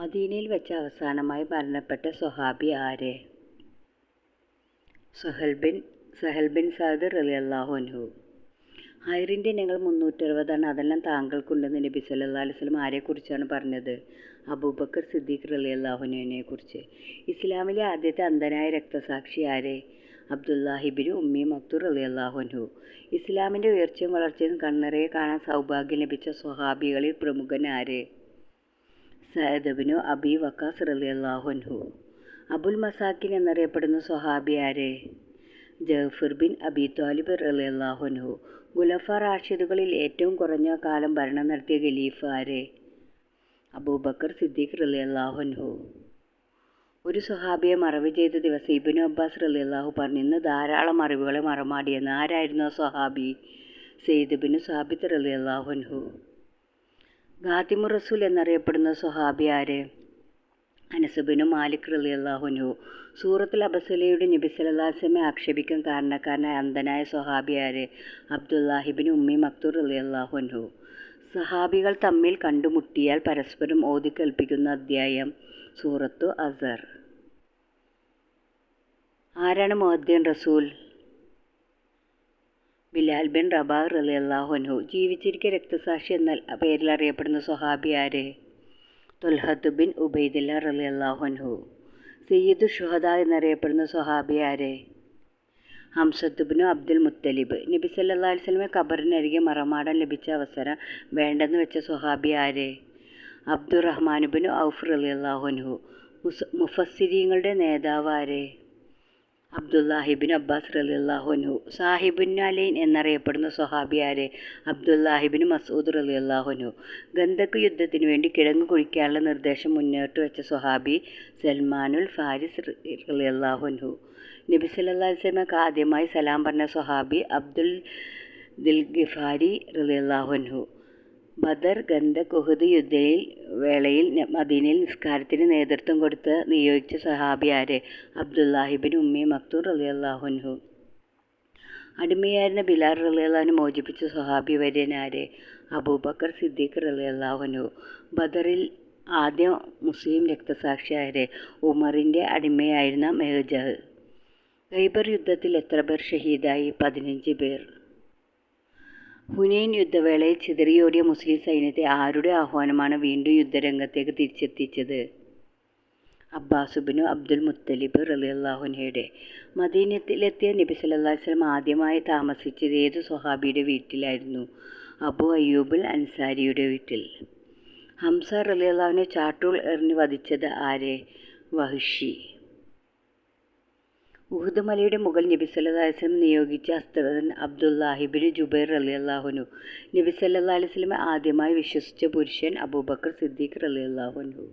മദീനയിൽ വെച്ച് അവസാനമായി മരണപ്പെട്ട സ്വഹാബി ആര്? സഹൽ ബിൻ സഅദ് റളിയല്ലാഹു അൻഹു. ഹൈറിൻ്റെ ഇനങ്ങൾ 360 അതെല്ലാം താങ്കൾക്കുണ്ടെന്ന് നബി സല്ലല്ലാഹു അലൈഹി വസല്ലം ആരെക്കുറിച്ചാണ് പറഞ്ഞത്? അബൂബക്കർ സിദ്ദീഖ് റളിയല്ലാഹുവിനെ കുറിച്ച്. ഇസ്ലാമിലെ ആദ്യത്തെ അന്ധനായ രക്തസാക്ഷി ആര്? അബ്ദുല്ലാഹിബ്നു ഉമ്മി മക്തൂം റളിയല്ലാഹു അൻഹു. ഇസ്ലാമിൻ്റെ ഉയർച്ചയും വളർച്ചയും കണ്ണിറയെ കാണാൻ സൗഭാഗ്യം ലഭിച്ച സ്വഹാബികളിൽ പ്രമുഖൻ ആര്? സഅദ് ബിൻ അബി വഖാസ് റളിയല്ലാഹു അൻഹു. അബുൽ മസാക്കിൻ എന്നറിയപ്പെടുന്ന സ്വഹാബി ആര്? ജഅഫർ ബിൻ അബി ത്വാലിബ് റളിയല്ലാഹു അൻഹു. ഖുലഫാ റാഷിദുകളിൽ ഏറ്റവും കുറഞ്ഞ കാലം ഭരണം നടത്തിയ ഖലീഫ ആര്? അബൂബക്കർ സിദ്ദീഖ് റളിയല്ലാഹു അൻഹു. ഒരു സ്വഹാബിയെ മറവ് ചെയ്ത ദിവസം ഇബ്നു അബ്ബാസ് റളിയല്ലാഹു പറഞ്ഞു, ഇന്ന് ധാരാളം അറിവുകളെ മറമാടിയെന്ന്. ആരായിരുന്നു ആ സ്വഹാബി? സെയ്ദ് ബിൻ സാബിത്ത് റളിയല്ലാഹു അൻഹു. ഖാതിമുർ റസൂൽ എന്നറിയപ്പെടുന്ന സ്വഹാബി ആര്? അനസ് ബിൻ മാലിക് റളിയല്ലാഹു അൻഹു. സൂറത്തുൽ അബസയിലൂടെ നബി സല്ലല്ലാഹു അലൈഹി വസല്ലമയെ ആക്ഷേപിക്കാൻ കാരണക്കാരനായ അന്ധനായ സ്വഹാബി ആര്? അബ്ദുല്ലാഹിബ്നു ഉമ്മി മക്തൂം റളിയല്ലാഹു അൻഹു. സഹാബികൾ തമ്മിൽ കണ്ടുമുട്ടിയാൽ പരസ്പരം ഓതിക്കേൾപ്പിക്കുന്ന അധ്യായം സൂറത്തു അസർ. ആരാണ് മുഅദ്ദിൻ റസൂൽ? ബിലാൽ ബിൻ റബാഹ് റളിയല്ലാഹു അൻഹു. ജീവിച്ചിരിക്കെ രക്തസാക്ഷി എന്ന പേരിൽ അറിയപ്പെടുന്ന സ്വഹാബി ആര്? ത്വൽഹത്ത് ബിൻ ഉബൈദില്ല റളിയല്ലാഹു അൻഹു. സയ്യിദു ഷുഹദാ എന്നറിയപ്പെടുന്ന സ്വഹാബി ആര്? Hamzath bin Abdul Muthalib. നബി സല്ലല്ലാഹു അലൈഹി വസല്ലമയെ ഖബറിനരികെ മറമാടാൻ ലഭിച്ച അവസരം വേണ്ടെന്ന് വെച്ച സ്വഹാബി ആര്? അബ്ദുറഹ്മാൻ ബിൻ ഔഫ് റളിയല്ലാഹു അൻഹു. മുഫസ്സിരീങ്ങളുടെ നേതാവ് ആര്? അബ്ദുല്ലാഹിബിൻ അബ്ബാസ് റളിയല്ലാഹു അൻഹു. സാഹിബുന്നലൈൻ എന്നറിയപ്പെടുന്ന സ്വഹാബി ആര്? അബ്ദുല്ലാഹിബിൻ മസ്ഊദ് റളിയല്ലാഹു അൻഹു. ഖന്തക്ക് യുദ്ധത്തിനു വേണ്ടി കിടങ്ങ് കുഴിക്കാനുള്ള നിർദ്ദേശം മുന്നോട്ട് വെച്ച സ്വഹാബി സൽമാനുൽ ഫാരിസ് റളിയല്ലാഹു അൻഹു. നബി സല്ലല്ലാഹു അലൈഹി വസല്ലമക്ക് ആദ്യമായി സലാം പറഞ്ഞ സ്വഹാബി അബ്ദുൽ ഗിഫാരി റളിയല്ലാഹു അൻഹു. ബദർ, ഖന്തക്, ഉഹദ് വേളയിൽ മദീനയിൽ നിസ്കാരത്തിന് നേതൃത്വം കൊടുത്ത് നിയോഗിച്ച സ്വഹാബി ആര്? അബ്ദുല്ലാഹിബ്നു ഉമ്മി മക്തൂം റളിയല്ലാഹു അൻഹു. അടിമയായിരുന്ന ബിലാൽ റളിയല്ലാഹു അൻഹു മോചിപ്പിച്ച സ്വഹാബി വര്യൻ ആര്? അബൂബക്കർ സിദ്ദീഖ് റളിയല്ലാഹു അൻഹു. ബദറിൽ ആദ്യ മുസ്ലിം രക്തസാക്ഷി ആര്? ഉമറിൻ്റെ അടിമയായിരുന്ന മെഹ്ജഹ്. ഖൈബർ യുദ്ധത്തിൽ എത്ര പേർ ഷഹീദായി? 15 പേർ. ഹുനൈൻ യുദ്ധവേളയിൽ ചിതറിയോടിയ മുസ്ലിം സൈന്യത്തെ ആരുടെ ആഹ്വാനമാണ് വീണ്ടും യുദ്ധരംഗത്തേക്ക് തിരിച്ചെത്തിച്ചത്? അബ്ബാസ് ബിൻ അബ്ദുൽ മുത്തലിബ് റളിയല്ലാഹു അൻഹുയുടെ. മദീനത്തിലെത്തിയ നബി സല്ലല്ലാഹു അലൈഹി വസല്ലം ആദ്യമായി താമസിച്ചത് ഏത് സ്വഹാബിയുടെ വീട്ടിലായിരുന്നു? അബൂ അയ്യൂബുൽ അൻസാരിയുടെ വീട്ടിൽ. ഹംസ റളിയല്ലാഹുവിനെ ചാട്ടൂൾ എറിഞ്ഞ് വധിച്ചത് ആര്? വഹ്ഷി. ഉഹുദ് മലയുടെ മുകളിൽ നബി സല്ലല്ലാഹു അലൈഹി വസല്ലം നിയോഗിച്ച അസ്ത്രധൻ അബ്ദുല്ലാഹിബ്നു ജുബൈർ റളിയല്ലാഹു അൻഹു. നബി സല്ലല്ലാഹു അലൈഹി വസല്ലമയെ ആദ്യമായി വിശ്വസിച്ച പുരുഷൻ അബൂബക്കർ സിദ്ദീഖ് റളിയല്ലാഹു അൻഹു.